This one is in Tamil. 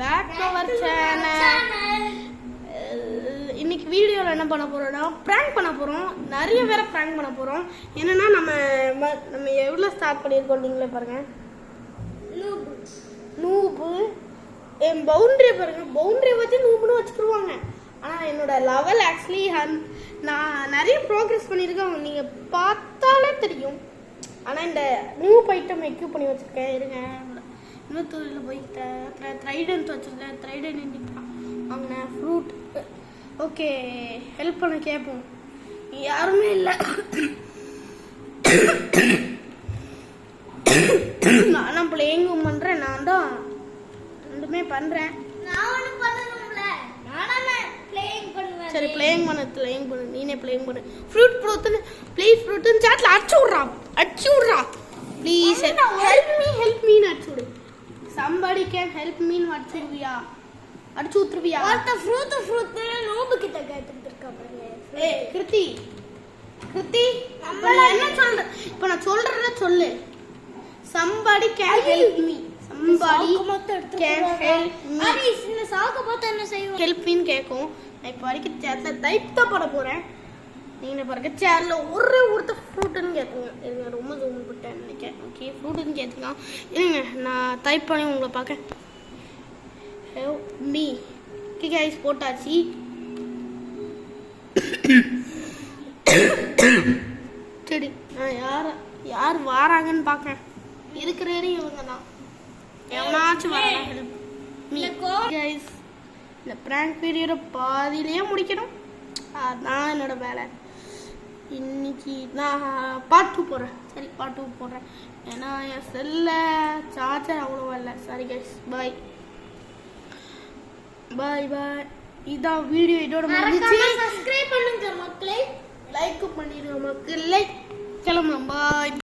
Back to our channel. இன்னைக்கு வீடியோவில் என்ன பண்ண போறோம்னா பிராங்க் பண்ண போறோம். நிறைய பேரை பிராங்க் பண்ண போறோம். என்னன்னா நம்ம எவ்வளோ ஸ்டார்ட் பண்ணியிருக்கோம் நீங்களே பாருங்க. நூபு என் பவுண்டரி பாருங்க, பவுண்டரி வச்சு நூபுன்னு வச்சுக்கிடுவாங்க. ஆனால் என்னோட லெவல் ஆக்சுவலி நான் நிறைய ப்ரோக்ரஸ் பண்ணியிருக்கேன், நீங்கள் பார்த்தாலே தெரியும். ஆனால் இந்த நூப் ஐட்டம் எக்யூப் பண்ணி வச்சுருக்கேன். இருங்க, இன்னொரு போய் த்ரைடன்ட் வச்சுருக்கேன். த்ரைடன்ட் வாங்கினேன். ஃப்ரூட் ஓகே, ஹெல்ப் பண்ண கேட்போம். யாருமே இல்லை. நான் பிளேயிங்கும் பண்ணுறேன். நான் தான் ரெண்டுமே பண்ணுறேன். சரி, பிளேயிங் பண்ணு, நீனே பிளேயிங் பண்ணு. ஃப்ரூட்னு ப்ளீஸ், ஃப்ரூட்னு சாட்ல அடிச்சு விட்றா ப்ளீஸ். ஹெல்ப் மீன்னு அடிச்சு விடு. somebody can help me அடிச்சு ஊத்துருவியா? ஒருத்த ஃப்ரூட் நோபு கிட்ட கேட்டுட்டு இருக்கா பாருங்க. ஏய் கிருத்தி என்ன சொல்ற? இப்ப நான் சொல்றத சொல்லு. somebody can help me Haris இந்த சாக்க பார்த்து என்ன செய்வோம்? help me கேக்கும். நான் இப்ப வரைக்கும் சேர்ல டைப் தான் பண்ண போறேன். நீங்க பாருங்க, சேர்ல ஒருத்த ஃப்ரூட்னு கேட்குங்க. இருங்க, ரொம்ப ஜூம் பண்ணிட்டேன் நினைக்கிறேன். ஓகே, ஃப்ரூட்னு கேட்டுங்க. இருங்க, நான் டைப் பண்ணி உங்களை பார்க்க. Help me. ஓகே गाइस, போட்டாச்சு. சரி, நான் யார் வாராங்கன்னு பார்க்கறேன். இருக்கிறேரே இவங்க தான். எவனாச்சும் வராங்க. Help me guys. இந்த பிராங்க் வீடியோட பாதியிலேயே முடிக்கணும். அதான் என்னோட வேலை. இன்னைக்கு நான் பார்ட் 2 போடுறேன். சரி, பார்ட் 2 போடுறேன். ஏன்னா என் செல்ல சார்ஜர் அவ்வளோவா இல்லை. சாரி கைஸ், பாய். இதான் வீடியோ இதோட முடிஞ்சிச்சு. சப்ஸ்கிரைப் பண்ணுங்க மக்களே, லைக் பண்ணிடுங்க மக்களே. கிளம்பலாம். பாய்.